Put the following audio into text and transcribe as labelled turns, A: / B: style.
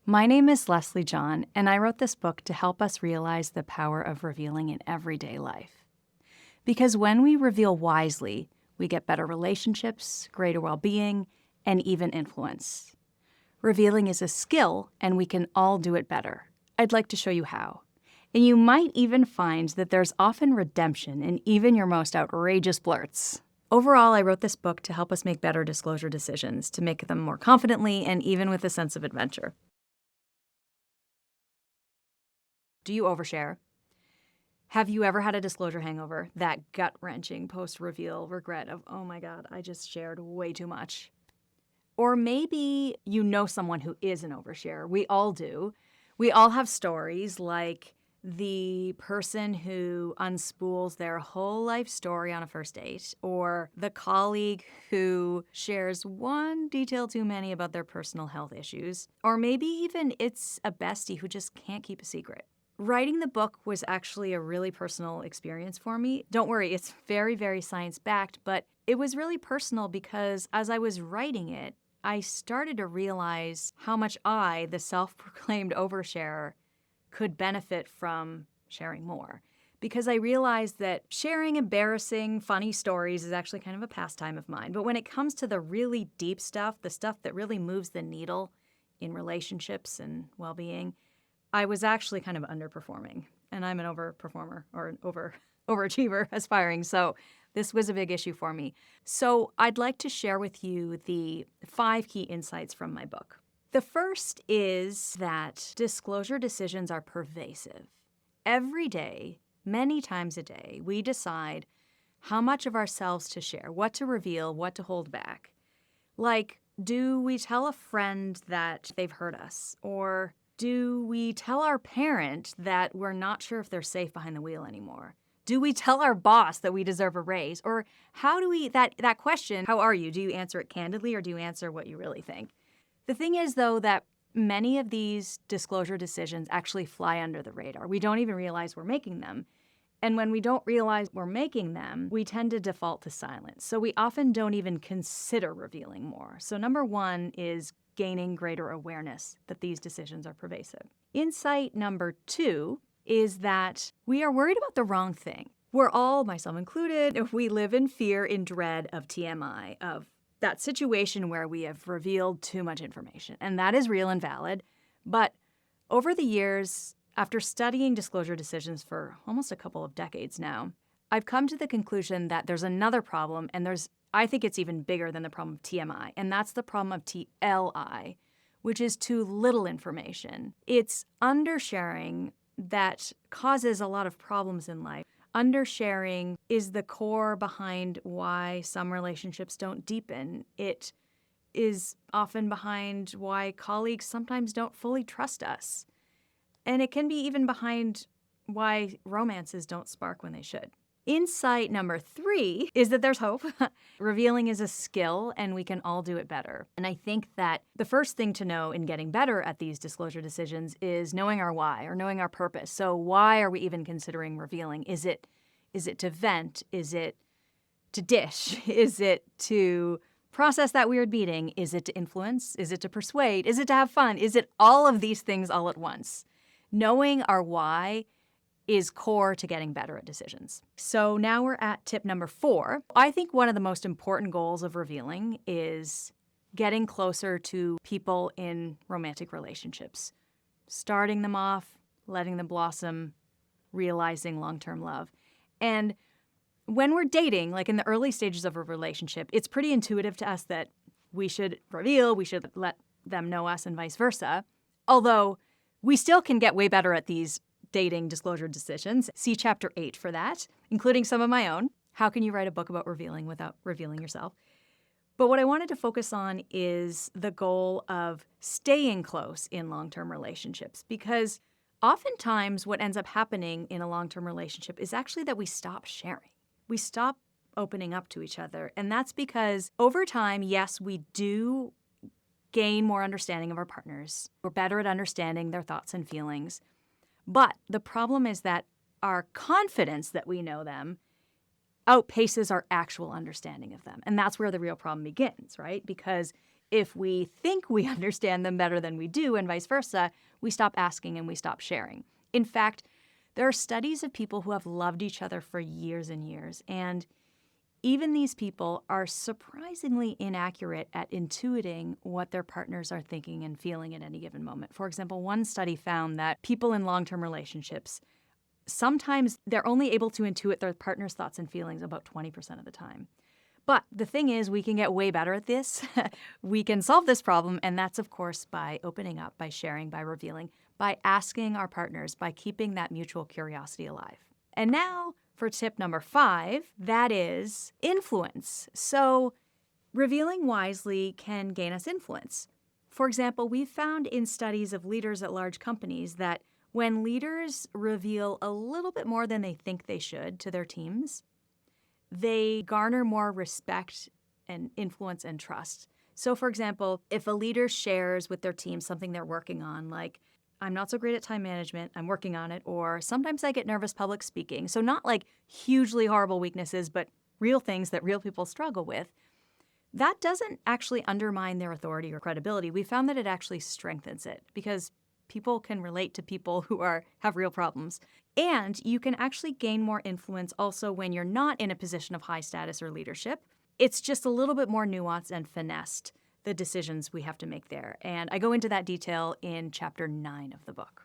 A: My name is Leslie John, and I wrote this book to help us realize the power of revealing in everyday life. Because when we reveal wisely, we get better relationships, greater well-being, and even influence. Revealing is a skill, and we can all do it better. I'd like to show you how. And you might even find that there's often redemption in even your most outrageous blurts. Overall, I wrote this book to help us make better disclosure decisions, to make them more confidently and even with a sense of adventure. Do you overshare? Have you ever had a disclosure hangover? That gut-wrenching post-reveal regret of, oh my God, I just shared way too much. Or maybe you know someone who is an overshare. We all do. We all have stories like the person who unspools their whole life story on a first date, or the colleague who shares one detail too many about their personal health issues, or maybe even it's a bestie who just can't keep a secret. Writing the book was actually a really personal experience for me. Don't worry, it's very, very science-backed, but it was really personal because as I was writing it, I started to realize how much I, the self-proclaimed oversharer, could benefit from sharing more. Because I realized that sharing embarrassing, funny stories is actually kind of a pastime of mine. But when it comes to the really deep stuff, the stuff that really moves the needle in relationships and well-being, I was actually kind of underperforming. And I'm an overperformer or an overachiever aspiring. So this was a big issue for me. So I'd like to share with you the 5 key insights from my book. The first is that disclosure decisions are pervasive. Every day, many times a day, we decide how much of ourselves to share, what to reveal, what to hold back. Like, do we tell a friend that they've hurt us? Or do we tell our parent that we're not sure if they're safe behind the wheel anymore? Do we tell our boss that we deserve a raise? Or how do we, that question, how are you? Do you answer it candidly or do you answer what you really think? The thing is, though, that many of these disclosure decisions actually fly under the radar. We don't even realize we're making them. And when we don't realize we're making them, we tend to default to silence. So we often don't even consider revealing more. So number 1 is gaining greater awareness that these decisions are pervasive. Insight number 2 is that we are worried about the wrong thing. We're all, myself included, if we live in fear, in dread of TMI, of that situation where we have revealed too much information. And that is real and valid. But over the years, after studying disclosure decisions for almost a couple of decades now, I've come to the conclusion that there's another problem, and I think it's even bigger than the problem of TMI, and that's the problem of TLI, which is too little information. It's undersharing that causes a lot of problems in life. Undersharing is the core behind why some relationships don't deepen. It is often behind why colleagues sometimes don't fully trust us. And it can be even behind why romances don't spark when they should. Insight number 3 is that there's hope. Revealing is a skill, and we can all do it better. And I think that the first thing to know in getting better at these disclosure decisions is knowing our why, or knowing our purpose. So why are we even considering revealing? Is it to vent? Is it to dish? Is it to process that weird beating? Is it to influence? Is it to persuade? Is it to have fun? Is it all of these things all at once? Knowing our why is core to getting better at decisions. So now we're at tip number 4. I think one of the most important goals of revealing is getting closer to people in romantic relationships, starting them off, letting them blossom, realizing long-term love. And when we're dating, like in the early stages of a relationship, it's pretty intuitive to us that we should reveal, we should let them know us and vice versa. Although we still can get way better at these dating disclosure decisions. See Chapter 8 for that, including some of my own. How can you write a book about revealing without revealing yourself? But what I wanted to focus on is the goal of staying close in long-term relationships, because oftentimes what ends up happening in a long-term relationship is actually that we stop sharing. We stop opening up to each other. And that's because over time, yes, we do gain more understanding of our partners. We're better at understanding their thoughts and feelings. But the problem is that our confidence that we know them outpaces our actual understanding of them. And that's where the real problem begins, right? Because If we think we understand them better than we do and vice versa, we stop asking and we stop sharing. In fact, there are studies of people who have loved each other for years and years, and even these people are surprisingly inaccurate at intuiting what their partners are thinking and feeling at any given moment. For example, one study found that people in long-term relationships, sometimes they're only able to intuit their partner's thoughts and feelings about 20% of the time. But the thing is, we can get way better at this. We can solve this problem, and that's, of course, by opening up, by sharing, by revealing, by asking our partners, by keeping that mutual curiosity alive. And now for tip number 5, that is influence. So revealing wisely can gain us influence. For example, we've found in studies of leaders at large companies that when leaders reveal a little bit more than they think they should to their teams, they garner more respect and influence and trust. So, for example, if a leader shares with their team something they're working on, like, I'm not so great at time management, I'm working on it, or sometimes I get nervous public speaking. So not like hugely horrible weaknesses, but real things that real people struggle with. That doesn't actually undermine their authority or credibility. We found that it actually strengthens it because people can relate to people who have real problems. And you can actually gain more influence also when you're not in a position of high status or leadership. It's just a little bit more nuanced and finessed, the decisions we have to make there. And I go into that detail in chapter 9 of the book.